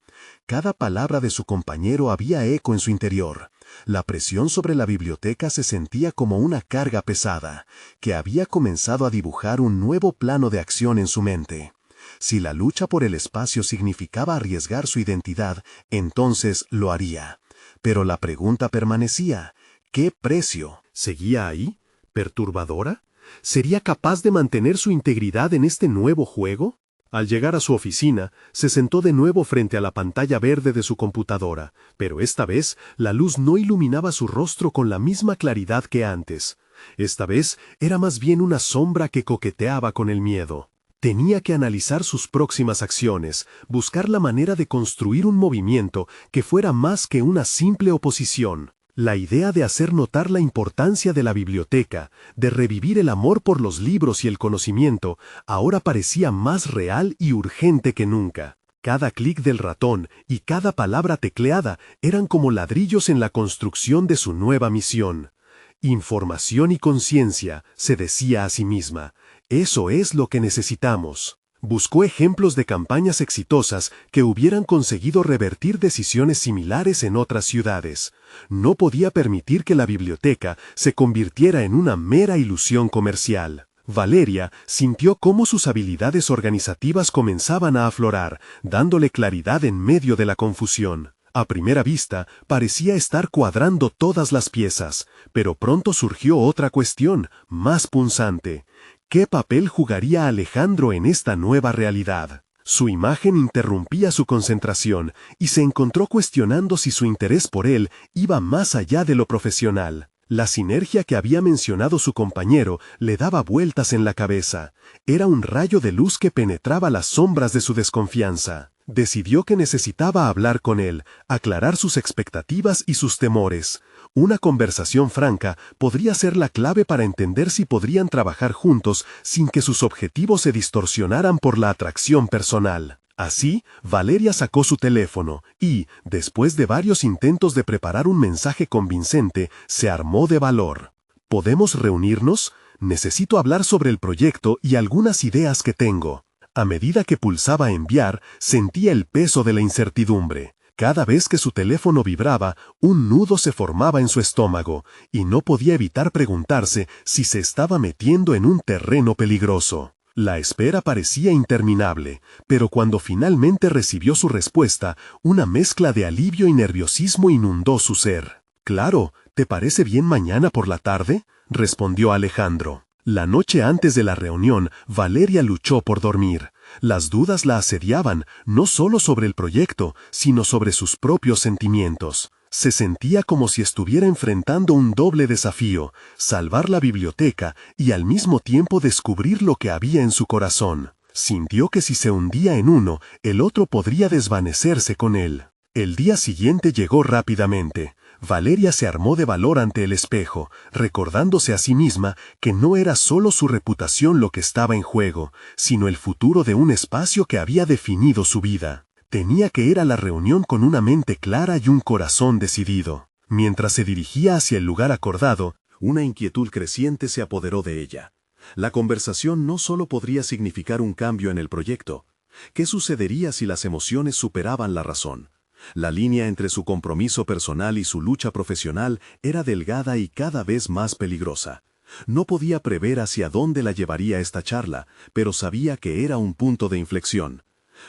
Cada palabra de su compañero había eco en su interior. La presión sobre la biblioteca se sentía como una carga pesada, que había comenzado a dibujar un nuevo plano de acción en su mente. Si la lucha por el espacio significaba arriesgar su identidad, entonces lo haría. Pero la pregunta permanecía: ¿qué precio? ¿Seguía ahí? ¿Perturbadora? ¿Sería capaz de mantener su integridad en este nuevo juego? Al llegar a su oficina, se sentó de nuevo frente a la pantalla verde de su computadora, pero esta vez la luz no iluminaba su rostro con la misma claridad que antes. Esta vez era más bien una sombra que coqueteaba con el miedo. Tenía que analizar sus próximas acciones, buscar la manera de construir un movimiento que fuera más que una simple oposición. La idea de hacer notar la importancia de la biblioteca, de revivir el amor por los libros y el conocimiento, ahora parecía más real y urgente que nunca. Cada clic del ratón y cada palabra tecleada eran como ladrillos en la construcción de su nueva misión. Información y conciencia, se decía a sí misma. Eso es lo que necesitamos. Buscó ejemplos de campañas exitosas que hubieran conseguido revertir decisiones similares en otras ciudades. No podía permitir que la biblioteca se convirtiera en una mera ilusión comercial. Valeria sintió cómo sus habilidades organizativas comenzaban a aflorar, dándole claridad en medio de la confusión. A primera vista, parecía estar cuadrando todas las piezas, pero pronto surgió otra cuestión, más punzante. ¿Qué papel jugaría Alejandro en esta nueva realidad? Su imagen interrumpía su concentración y se encontró cuestionando si su interés por él iba más allá de lo profesional. La sinergia que había mencionado su compañero le daba vueltas en la cabeza. Era un rayo de luz que penetraba las sombras de su desconfianza. Decidió que necesitaba hablar con él, aclarar sus expectativas y sus temores. Una conversación franca podría ser la clave para entender si podrían trabajar juntos sin que sus objetivos se distorsionaran por la atracción personal. Así, Valeria sacó su teléfono y, después de varios intentos de preparar un mensaje convincente, se armó de valor. ¿Podemos reunirnos? Necesito hablar sobre el proyecto y algunas ideas que tengo. A medida que pulsaba enviar, sentía el peso de la incertidumbre. Cada vez que su teléfono vibraba, un nudo se formaba en su estómago, y no podía evitar preguntarse si se estaba metiendo en un terreno peligroso. La espera parecía interminable, pero cuando finalmente recibió su respuesta, una mezcla de alivio y nerviosismo inundó su ser. «Claro, ¿te parece bien mañana por la tarde?», respondió Alejandro. La noche antes de la reunión, Valeria luchó por dormir. Las dudas la asediaban, no solo sobre el proyecto, sino sobre sus propios sentimientos. Se sentía como si estuviera enfrentando un doble desafío: salvar la biblioteca y al mismo tiempo descubrir lo que había en su corazón. Sintió que si se hundía en uno, el otro podría desvanecerse con él. El día siguiente llegó rápidamente. Valeria se armó de valor ante el espejo, recordándose a sí misma que no era solo su reputación lo que estaba en juego, sino el futuro de un espacio que había definido su vida. Tenía que ir a la reunión con una mente clara y un corazón decidido. Mientras se dirigía hacia el lugar acordado, una inquietud creciente se apoderó de ella. La conversación no solo podría significar un cambio en el proyecto. ¿Qué sucedería si las emociones superaban la razón? La línea entre su compromiso personal y su lucha profesional era delgada y cada vez más peligrosa. No podía prever hacia dónde la llevaría esta charla, pero sabía que era un punto de inflexión.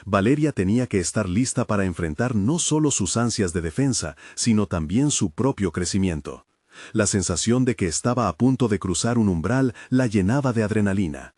Valeria tenía que estar lista para enfrentar no solo sus ansias de defensa, sino también su propio crecimiento. La sensación de que estaba a punto de cruzar un umbral la llenaba de adrenalina.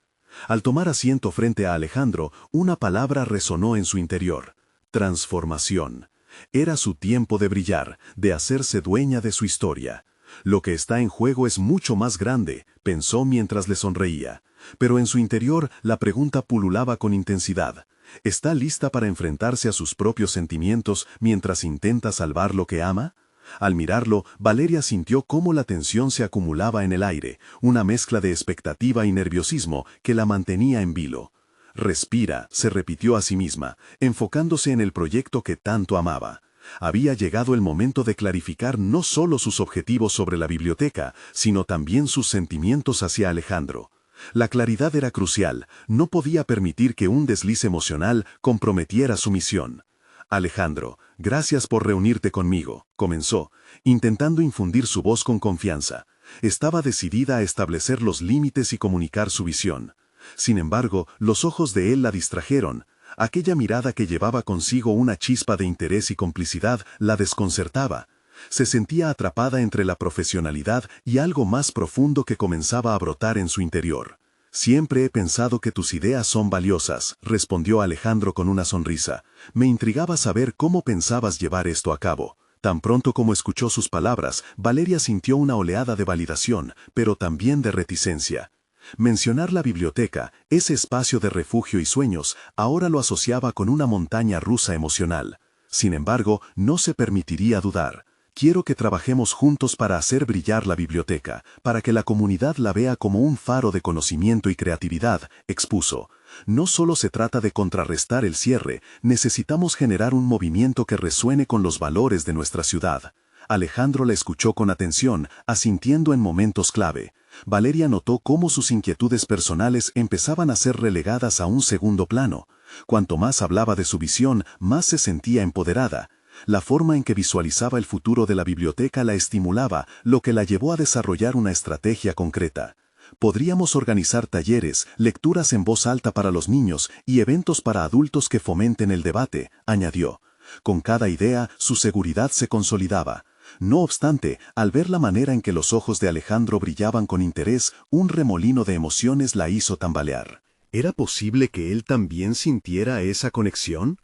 Al tomar asiento frente a Alejandro, una palabra resonó en su interior: transformación. Era su tiempo de brillar, de hacerse dueña de su historia. Lo que está en juego es mucho más grande, pensó mientras le sonreía. Pero en su interior la pregunta pululaba con intensidad. ¿Está lista para enfrentarse a sus propios sentimientos mientras intenta salvar lo que ama? Al mirarlo, Valeria sintió cómo la tensión se acumulaba en el aire, una mezcla de expectativa y nerviosismo que la mantenía en vilo. Respira, se repitió a sí misma, enfocándose en el proyecto que tanto amaba. Había llegado el momento de clarificar no solo sus objetivos sobre la biblioteca, sino también sus sentimientos hacia Alejandro. La claridad era crucial, no podía permitir que un desliz emocional comprometiera su misión. Alejandro, gracias por reunirte conmigo, comenzó, intentando infundir su voz con confianza. Estaba decidida a establecer los límites y comunicar su visión. Sin embargo, los ojos de él la distrajeron. Aquella mirada que llevaba consigo una chispa de interés y complicidad la desconcertaba. Se sentía atrapada entre la profesionalidad y algo más profundo que comenzaba a brotar en su interior. Siempre he pensado que tus ideas son valiosas, respondió Alejandro con una sonrisa. Me intrigaba saber cómo pensabas llevar esto a cabo. Tan pronto como escuchó sus palabras, Valeria sintió una oleada de validación, pero también de reticencia. Mencionar la biblioteca, ese espacio de refugio y sueños, ahora lo asociaba con una montaña rusa emocional. Sin embargo, no se permitiría dudar. Quiero que trabajemos juntos para hacer brillar la biblioteca, para que la comunidad la vea como un faro de conocimiento y creatividad, expuso. No solo se trata de contrarrestar el cierre, necesitamos generar un movimiento que resuene con los valores de nuestra ciudad. Alejandro la escuchó con atención, asintiendo en momentos clave. Valeria notó cómo sus inquietudes personales empezaban a ser relegadas a un segundo plano. Cuanto más hablaba de su visión, más se sentía empoderada. La forma en que visualizaba el futuro de la biblioteca la estimulaba, lo que la llevó a desarrollar una estrategia concreta. Podríamos organizar talleres, lecturas en voz alta para los niños y eventos para adultos que fomenten el debate, añadió. Con cada idea, su seguridad se consolidaba. No obstante, al ver la manera en que los ojos de Alejandro brillaban con interés, un remolino de emociones la hizo tambalear. ¿Era posible que él también sintiera esa conexión?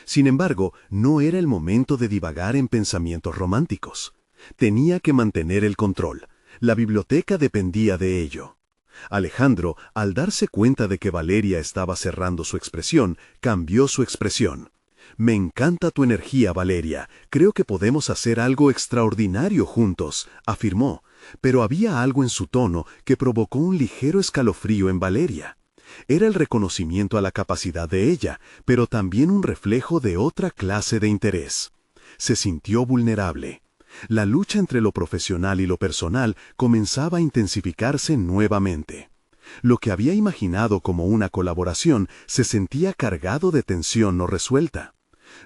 Sin embargo, no era el momento de divagar en pensamientos románticos. Tenía que mantener el control. La biblioteca dependía de ello. Alejandro, al darse cuenta de que Valeria estaba cerrando su expresión, cambió su expresión. Me encanta tu energía, Valeria. Creo que podemos hacer algo extraordinario juntos, afirmó, pero había algo en su tono que provocó un ligero escalofrío en Valeria. Era el reconocimiento a la capacidad de ella, pero también un reflejo de otra clase de interés. Se sintió vulnerable. La lucha entre lo profesional y lo personal comenzaba a intensificarse nuevamente. Lo que había imaginado como una colaboración se sentía cargado de tensión no resuelta.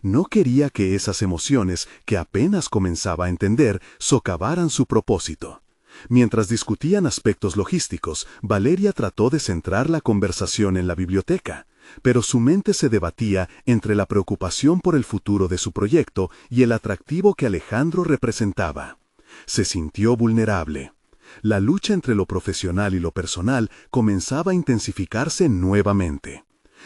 No quería que esas emociones, que apenas comenzaba a entender, socavaran su propósito. Mientras discutían aspectos logísticos, Valeria trató de centrar la conversación en la biblioteca, pero su mente se debatía entre la preocupación por el futuro de su proyecto y el atractivo que Alejandro representaba. Se sintió vulnerable. La lucha entre lo profesional y lo personal comenzaba a intensificarse nuevamente.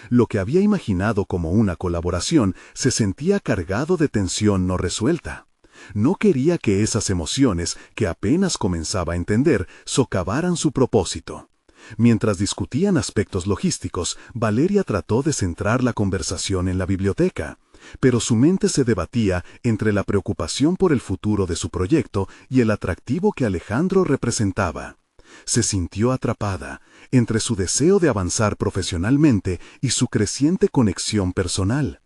Lo que había imaginado como una colaboración se sentía cargado de tensión no resuelta. No quería que esas emociones, que apenas comenzaba a entender, socavaran su propósito. Mientras discutían aspectos logísticos, Valeria trató de centrar la conversación en la biblioteca, pero su mente se debatía entre la preocupación por el futuro de su proyecto y el atractivo que Alejandro representaba. Se sintió atrapada entre su deseo de avanzar profesionalmente y su creciente conexión personal.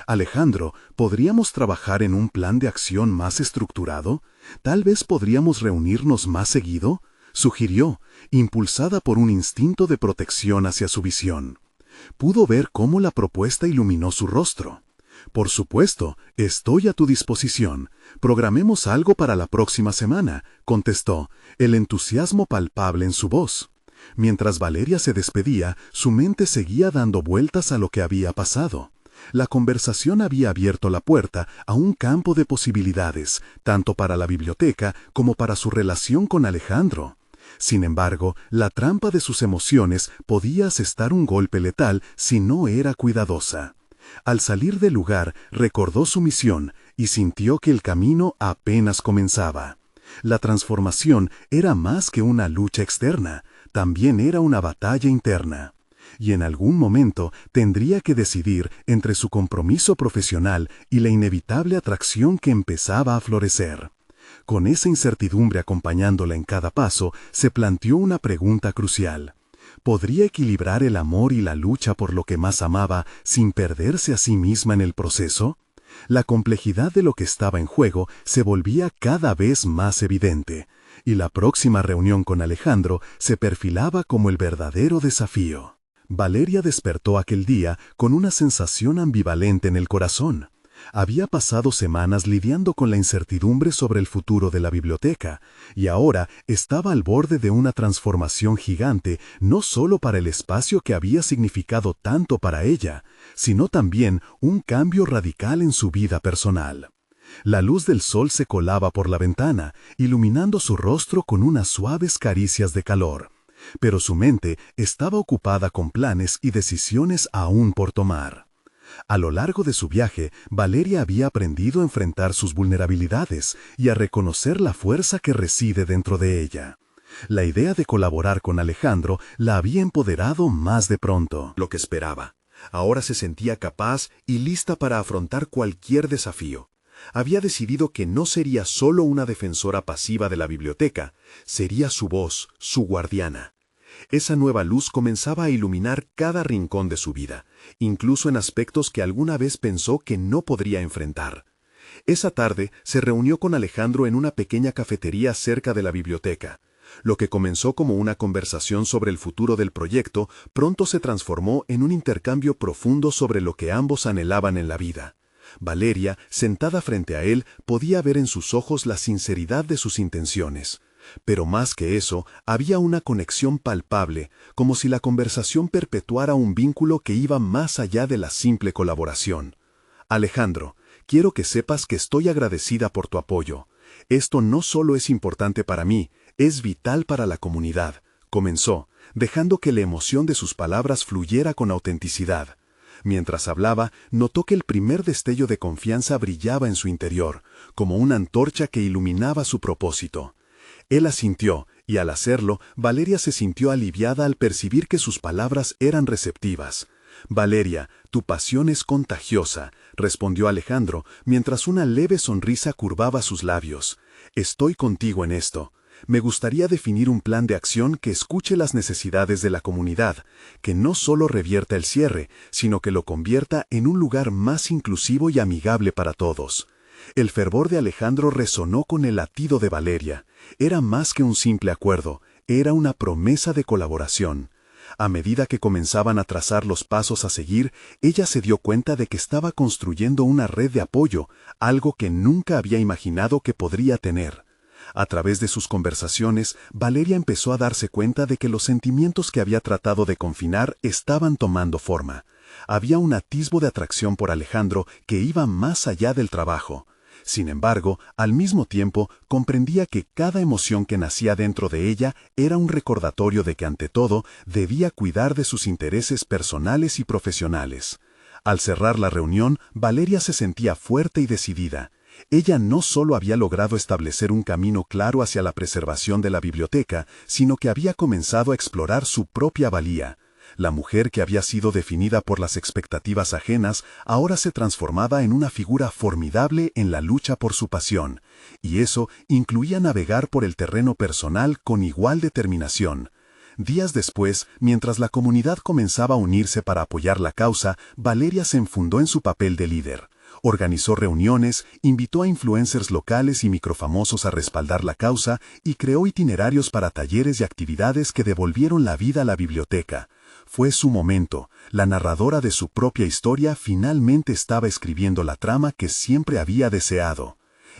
Alejandro, ¿podríamos trabajar en un plan de acción más estructurado? ¿Tal vez podríamos reunirnos más seguido? Sugirió, impulsada por un instinto de protección hacia su visión. Pudo ver cómo la propuesta iluminó su rostro. Por supuesto, estoy a tu disposición. Programemos algo para la próxima semana, contestó, el entusiasmo palpable en su voz. Mientras Valeria se despedía, su mente seguía dando vueltas a lo que había pasado. La conversación había abierto la puerta a un campo de posibilidades, tanto para la biblioteca como para su relación con Alejandro. Sin embargo, la trampa de sus emociones podía asestar un golpe letal si no era cuidadosa. Al salir del lugar, recordó su misión y sintió que el camino apenas comenzaba. La transformación era más que una lucha externa, también era una batalla interna. Y en algún momento tendría que decidir entre su compromiso profesional y la inevitable atracción que empezaba a florecer. Con esa incertidumbre acompañándola en cada paso, se planteó una pregunta crucial. ¿Podría equilibrar el amor y la lucha por lo que más amaba sin perderse a sí misma en el proceso? La complejidad de lo que estaba en juego se volvía cada vez más evidente, y la próxima reunión con Alejandro se perfilaba como el verdadero desafío. Valeria despertó aquel día con una sensación ambivalente en el corazón. Había pasado semanas lidiando con la incertidumbre sobre el futuro de la biblioteca, y ahora estaba al borde de una transformación gigante, no solo para el espacio que había significado tanto para ella, sino también un cambio radical en su vida personal. La luz del sol se colaba por la ventana, iluminando su rostro con unas suaves caricias de calor. Pero su mente estaba ocupada con planes y decisiones aún por tomar. A lo largo de su viaje, Valeria había aprendido a enfrentar sus vulnerabilidades y a reconocer la fuerza que reside dentro de ella. La idea de colaborar con Alejandro la había empoderado más de pronto. Lo que esperaba. Ahora se sentía capaz y lista para afrontar cualquier desafío. Había decidido que no sería solo una defensora pasiva de la biblioteca, sería su voz, su guardiana. Esa nueva luz comenzaba a iluminar cada rincón de su vida, incluso en aspectos que alguna vez pensó que no podría enfrentar. Esa tarde se reunió con Alejandro en una pequeña cafetería cerca de la biblioteca. Lo que comenzó como una conversación sobre el futuro del proyecto, pronto se transformó en un intercambio profundo sobre lo que ambos anhelaban en la vida. Valeria, sentada frente a él, podía ver en sus ojos la sinceridad de sus intenciones. Pero más que eso, había una conexión palpable, como si la conversación perpetuara un vínculo que iba más allá de la simple colaboración. Alejandro, quiero que sepas que estoy agradecida por tu apoyo. Esto no solo es importante para mí, es vital para la comunidad, comenzó, dejando que la emoción de sus palabras fluyera con autenticidad. Mientras hablaba, notó que el primer destello de confianza brillaba en su interior, como una antorcha que iluminaba su propósito. Él asintió, y al hacerlo, Valeria se sintió aliviada al percibir que sus palabras eran receptivas. «Valeria, tu pasión es contagiosa», respondió Alejandro, mientras una leve sonrisa curvaba sus labios. «Estoy contigo en esto. Me gustaría definir un plan de acción que escuche las necesidades de la comunidad, que no solo revierta el cierre, sino que lo convierta en un lugar más inclusivo y amigable para todos». El fervor de Alejandro resonó con el latido de Valeria. Era más que un simple acuerdo, era una promesa de colaboración. A medida que comenzaban a trazar los pasos a seguir, ella se dio cuenta de que estaba construyendo una red de apoyo, algo que nunca había imaginado que podría tener. A través de sus conversaciones, Valeria empezó a darse cuenta de que los sentimientos que había tratado de confinar estaban tomando forma. Había un atisbo de atracción por Alejandro que iba más allá del trabajo. Sin embargo, al mismo tiempo, comprendía que cada emoción que nacía dentro de ella era un recordatorio de que ante todo debía cuidar de sus intereses personales y profesionales. Al cerrar la reunión, Valeria se sentía fuerte y decidida. Ella no solo había logrado establecer un camino claro hacia la preservación de la biblioteca, sino que había comenzado a explorar su propia valía. La mujer que había sido definida por las expectativas ajenas ahora se transformaba en una figura formidable en la lucha por su pasión, y eso incluía navegar por el terreno personal con igual determinación. Días después, mientras la comunidad comenzaba a unirse para apoyar la causa, Valeria se enfundó en su papel de líder. Organizó reuniones, invitó a influencers locales y microfamosos a respaldar la causa y creó itinerarios para talleres y actividades que devolvieron la vida a la biblioteca. Fue su momento. La narradora de su propia historia finalmente estaba escribiendo la trama que siempre había deseado.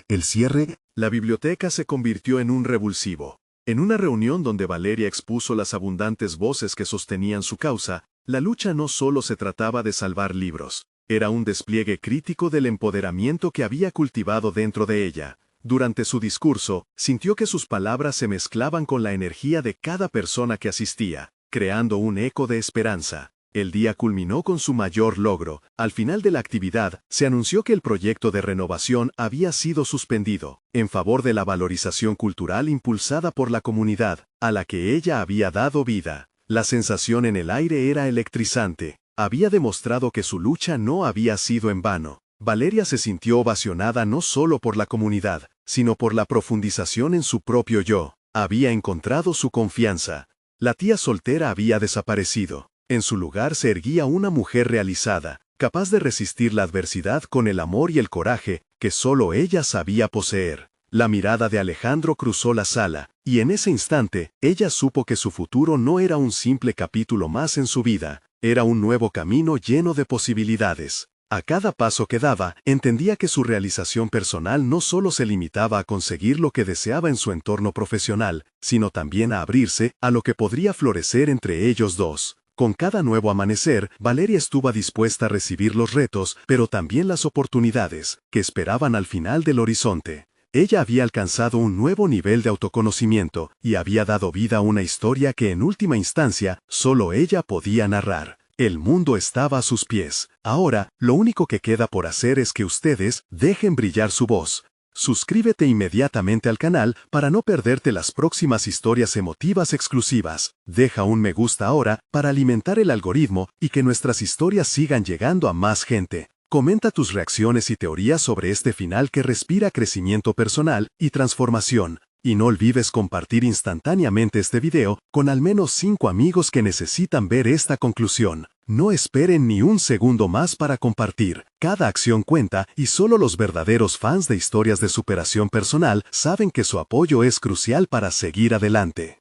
El cierre. La biblioteca se convirtió en un revulsivo. En una reunión donde Valeria expuso las abundantes voces que sostenían su causa, la lucha no solo se trataba de salvar libros. Era un despliegue crítico del empoderamiento que había cultivado dentro de ella. Durante su discurso, sintió que sus palabras se mezclaban con la energía de cada persona que asistía, creando un eco de esperanza. El día culminó con su mayor logro. Al final de la actividad, se anunció que el proyecto de renovación había sido suspendido, en favor de la valorización cultural impulsada por la comunidad, a la que ella había dado vida. La sensación en el aire era electrizante. Había demostrado que su lucha no había sido en vano. Valeria se sintió ovacionada no solo por la comunidad, sino por la profundización en su propio yo. Había encontrado su confianza. La tía soltera había desaparecido. En su lugar se erguía una mujer realizada, capaz de resistir la adversidad con el amor y el coraje que solo ella sabía poseer. La mirada de Alejandro cruzó la sala, y en ese instante, ella supo que su futuro no era un simple capítulo más en su vida. Era un nuevo camino lleno de posibilidades. A cada paso que daba, entendía que su realización personal no solo se limitaba a conseguir lo que deseaba en su entorno profesional, sino también a abrirse a lo que podría florecer entre ellos dos. Con cada nuevo amanecer, Valeria estuvo dispuesta a recibir los retos, pero también las oportunidades, que esperaban al final del horizonte. Ella había alcanzado un nuevo nivel de autoconocimiento y había dado vida a una historia que en última instancia solo ella podía narrar. El mundo estaba a sus pies. Ahora, lo único que queda por hacer es que ustedes dejen brillar su voz. Suscríbete inmediatamente al canal para no perderte las próximas historias emotivas exclusivas. Deja un me gusta ahora para alimentar el algoritmo y que nuestras historias sigan llegando a más gente. Comenta tus reacciones y teorías sobre este final que respira crecimiento personal y transformación. Y no olvides compartir instantáneamente este video con al menos 5 amigos que necesitan ver esta conclusión. No esperen ni un segundo más para compartir. Cada acción cuenta y solo los verdaderos fans de historias de superación personal saben que su apoyo es crucial para seguir adelante.